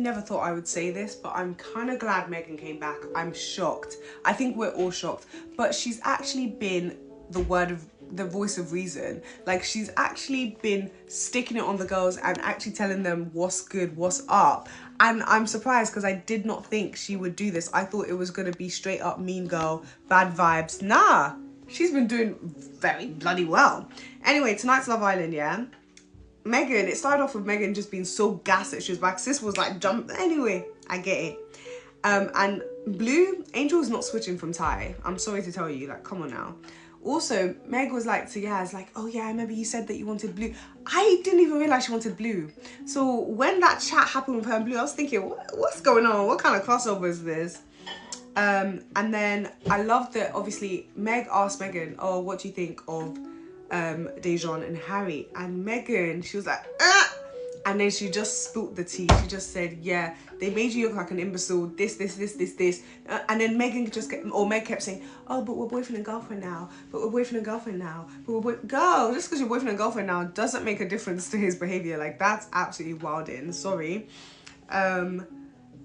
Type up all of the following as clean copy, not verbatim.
never thought I would say this, but I'm kind of glad Meghan came back. I'm shocked. I think we're all shocked. But she's actually been the voice of reason. Like, she's actually been sticking it on the girls and actually telling them what's good, what's up. And I'm surprised because I did not think she would do this. I thought it was going to be straight up mean girl, bad vibes. Nah, she's been doing very bloody well. Anyway, tonight's Love Island, yeah? Meghan, it started off with Meghan just being so gassed that she was back. Sis was like, jump. Anyway, I get it. And Blue, Angel's not switching from Ty. I'm sorry to tell you, like, come on now. Also, Meg was like to Yaz, like, oh yeah, I remember you said that you wanted Blue. I didn't even realize she wanted Blue. So when that chat happened with her and Blue, I was thinking, what's going on? What kind of crossover is this? And then I love that, obviously, Meg asked Meghan, oh, what do you think of Dejan and Harry? And Meghan, she was like, ah! And then she just spilt the tea. She just said, yeah, they made you look like an imbecile, this. And then Meg kept saying, oh, but we're boyfriend and girlfriend now. But we're boyfriend and girlfriend now. But girl, just because you're boyfriend and girlfriend now doesn't make a difference to his behavior. Like, that's absolutely wilding. Sorry. And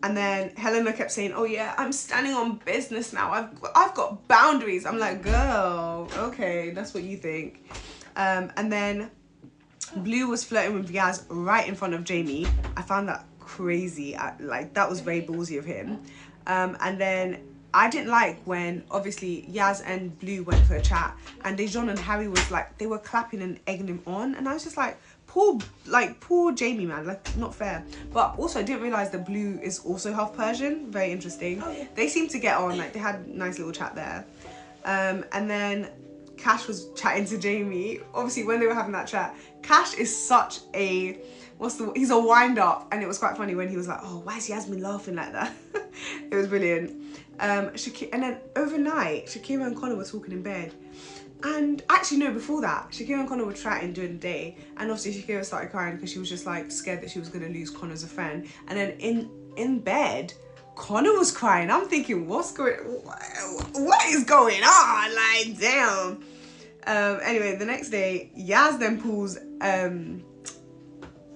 then Helena kept saying, oh yeah, I'm standing on business now. I've got boundaries. I'm like, girl, okay, that's what you think. And then Blue was flirting with Yaz right in front of Jamie. I found that crazy. Like, that was very ballsy of him. And then I didn't like when, obviously, Yaz and Blue went for a chat and Dejan and Harry was like, they were clapping and egging him on. And I was just like, poor Jamie, man, like, not fair. But also, I didn't realise that Blue is also half Persian. Very interesting. Oh, yeah. They seemed to get on, like, they had a nice little chat there. And then Cash was chatting to Jamie. Obviously, when they were having that chat, Cash is such a, he's a wind up. And it was quite funny when he was like, oh, why is Yasmin laughing like that? It was brilliant. And then overnight, Shakira and Connor were talking in bed. And actually, no, before that, Shakira and Connor were chatting during the day. And obviously, Shakira started crying because she was just like scared that she was going to lose Connor as a friend. And then in bed, Connor was crying. I'm thinking, what is going on? Like, damn. Anyway, the next day, Yaz then pulls,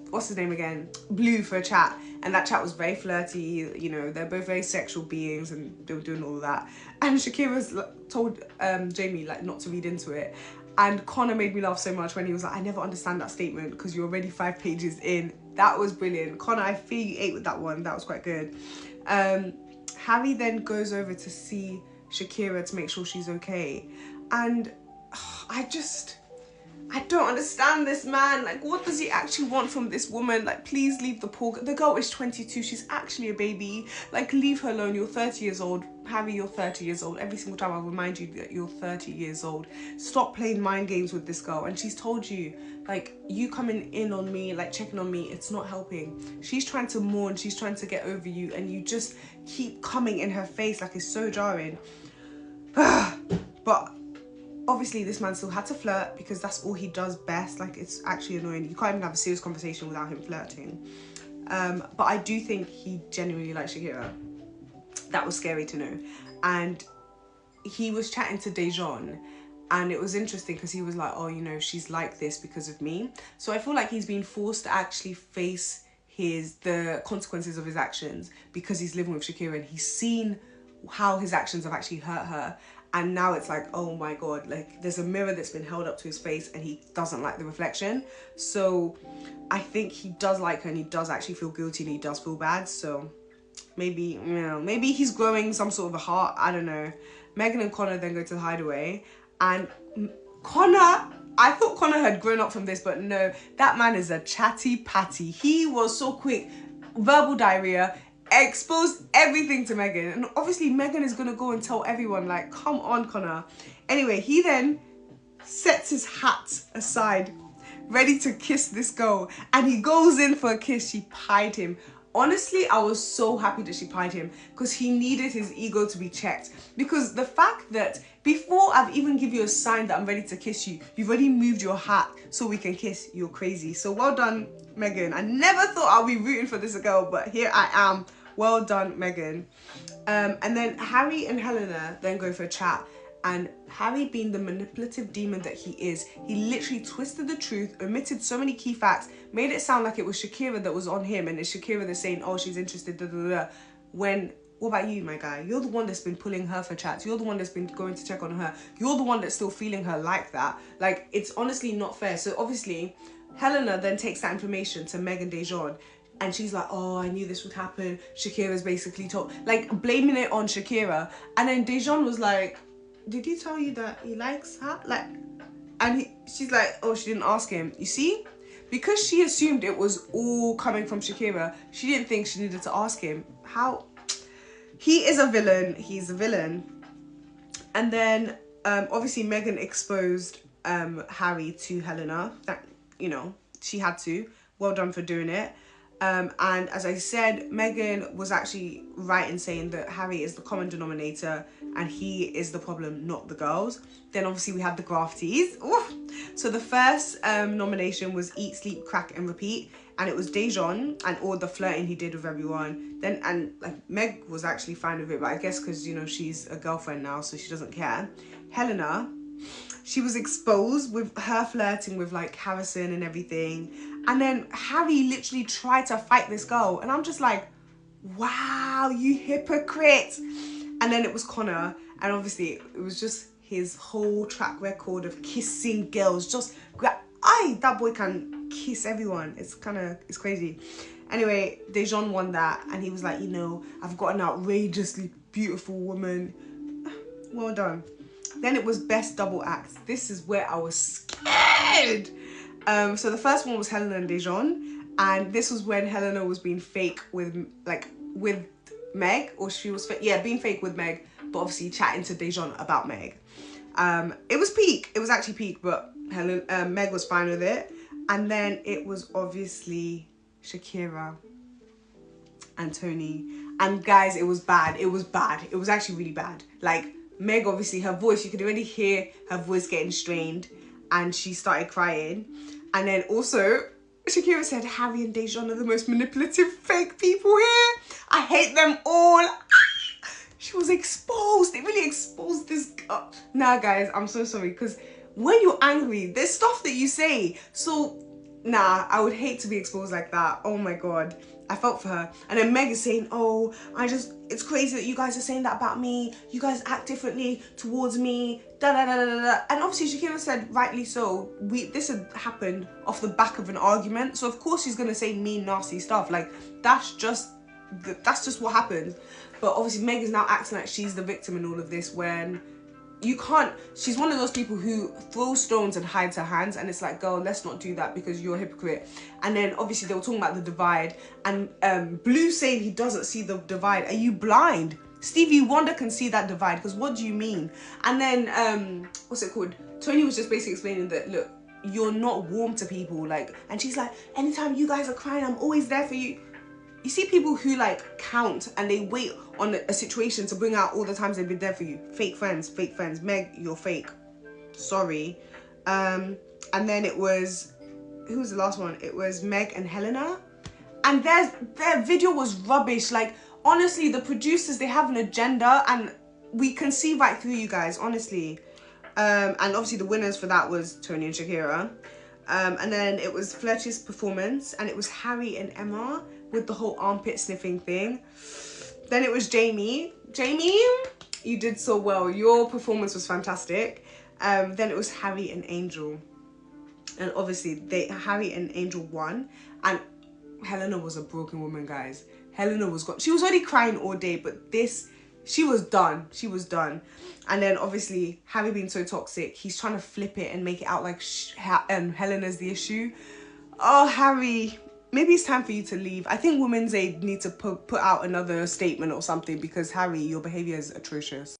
what's his name again? Blue for a chat. And that chat was very flirty. You know, they're both very sexual beings and they were doing all of that. And Shakira's told Jamie, like, not to read into it. And Connor made me laugh so much when he was like, I never understand that statement because you're already 5 pages in. That was brilliant. Connor, I feel you ate with that one. That was quite good. Harry then goes over to see Shakira to make sure she's okay. And I don't understand this man. Like, what does he actually want from this woman? Like, please leave the girl is 22. She's actually a baby. Like, leave her alone. You're 30 years old. Harry, you're 30 years old. Every single time I remind you that you're 30 years old. Stop playing mind games with this girl. And she's told you, like, you coming in on me, like checking on me, it's not helping. She's trying to mourn. She's trying to get over you. And you just keep coming in her face. Like, it's so jarring. But obviously, this man still had to flirt because that's all he does best. Like, it's actually annoying. You can't even have a serious conversation without him flirting. But I do think he genuinely likes Shakira. That was scary to know. And he was chatting to Dejan. And it was interesting because he was like, oh, you know, she's like this because of me. So I feel like he's been forced to actually face the consequences of his actions because he's living with Shakira and he's seen how his actions have actually hurt her. And now it's like, oh my God, like, there's a mirror that's been held up to his face and he doesn't like the reflection. So I think he does like her and he does actually feel guilty and he does feel bad. So maybe, you know, maybe he's growing some sort of a heart. I don't know. Meghan and Connor then go to the hideaway. And Connor, I thought Connor had grown up from this, but no, that man is a chatty patty. He was so quick. Verbal diarrhea. Exposed everything to Meghan. And obviously Meghan is going to go and tell everyone, like, come on, Connor. Anyway, he then sets his hat aside, ready to kiss this girl. And he goes in for a kiss. She pied him. Honestly, I was so happy that she pied him because he needed his ego to be checked. Because the fact that before I've even given you a sign that I'm ready to kiss you, you've already moved your hat so we can kiss, you're crazy. So well done, Meghan. I never thought I'll be rooting for this girl, but here I am. Well done, Meghan. And then Harry and Helena then go for a chat. And Harry, being the manipulative demon that he is, he literally twisted the truth, omitted so many key facts, made it sound like it was Shakira that was on him, and it's Shakira that's saying, oh, she's interested, da da da. When, what about you, my guy? You're the one that's been pulling her for chats. You're the one that's been going to check on her. You're the one that's still feeling her like that. Like, it's honestly not fair. So obviously, Helena then takes that information to Meg and Dejan. And she's like, oh, I knew this would happen. Shakira's basically told, like, blaming it on Shakira. And then Dejan was like, did he tell you that he likes her? Like, and she's like, oh, she didn't ask him. You see? Because she assumed it was all coming from Shakira, she didn't think she needed to ask him. How? He is a villain. He's a villain. And then, obviously, Meghan exposed Harry to Helena. That, you know, she had to. Well done for doing it. And as I said, Meghan was actually right in saying that Harry is the common denominator and he is the problem, not the girls. Then obviously we had the grafties. Oof. So the first nomination was Eat, Sleep, Crack and Repeat. And it was Dejan and all the flirting he did with everyone. Then, and like Meg was actually fine with it, but I guess because, you know, she's a girlfriend now, so she doesn't care. Helena, she was exposed with her flirting with like Harrison and everything. And then Harry literally tried to fight this girl. And I'm just like, wow, you hypocrite. And then it was Connor. And obviously it was just his whole track record of kissing girls. Just, that boy can kiss everyone. It's crazy. Anyway, Dejan won that. And he was like, you know, I've got an outrageously beautiful woman. Well done. Then it was best double act. This is where I was scared. So the first one was Helena and Dejan, and this was when Helena was being fake with Meg, or she was being fake with Meg, but obviously chatting to Dejan about Meg. It was peak. It was actually peak, but Meg was fine with it. And then it was obviously Shakira and Tony. And guys, it was bad. It was bad. It was actually really bad. Like, Meg, obviously, her voice, you could already hear her voice getting strained, and she started crying. And then also, Shakira said, Harry and Dejan are the most manipulative fake people here. I hate them all. She was exposed. It really exposed this girl. Nah, guys, I'm so sorry, because when you're angry, there's stuff that you say. So, nah, I would hate to be exposed like that. Oh my God. I felt for her. And then Meg is saying, oh, it's crazy that you guys are saying that about me. You guys act differently towards me. Da da da da da. And obviously Shakira said, rightly so, this had happened off the back of an argument. So of course she's gonna say mean, nasty stuff. Like, that's just what happens. But obviously Meg is now acting like she's the victim in all of this, when you can't. She's one of those people who throws stones and hides her hands, and it's like, girl, let's not do that because you're a hypocrite. And then obviously they were talking about the divide, and Blue saying he doesn't see the divide. Are you blind? Stevie Wonder can see that divide, because what do you mean? And then what's it called, Tony was just basically explaining that, look, you're not warm to people, like, and she's like, anytime you guys are crying, I'm always there for you. You see people who like count and they wait on a situation to bring out all the times they've been there for you. Fake friends, fake friends. Meg, you're fake. Sorry. And then it was, who was the last one? It was Meg and Helena. And their video was rubbish. Like, honestly, the producers, they have an agenda and we can see right through you guys, honestly. And obviously the winners for that was Tony and Shakira. And then it was Fletcher's performance, and it was Harry and Emma with the whole armpit sniffing thing. Then it was Jamie. Jamie, you did so well. Your performance was fantastic. Then it was Harry and Angel. And obviously Harry and Angel won. And Helena was a broken woman, guys. Helena was gone. She was already crying all day, but she was done. She was done. And then obviously Harry being so toxic, he's trying to flip it and make it out like Helena's the issue. Oh, Harry, maybe it's time for you to leave. I think Women's Aid need to put out another statement or something, because Harry, your behaviour is atrocious.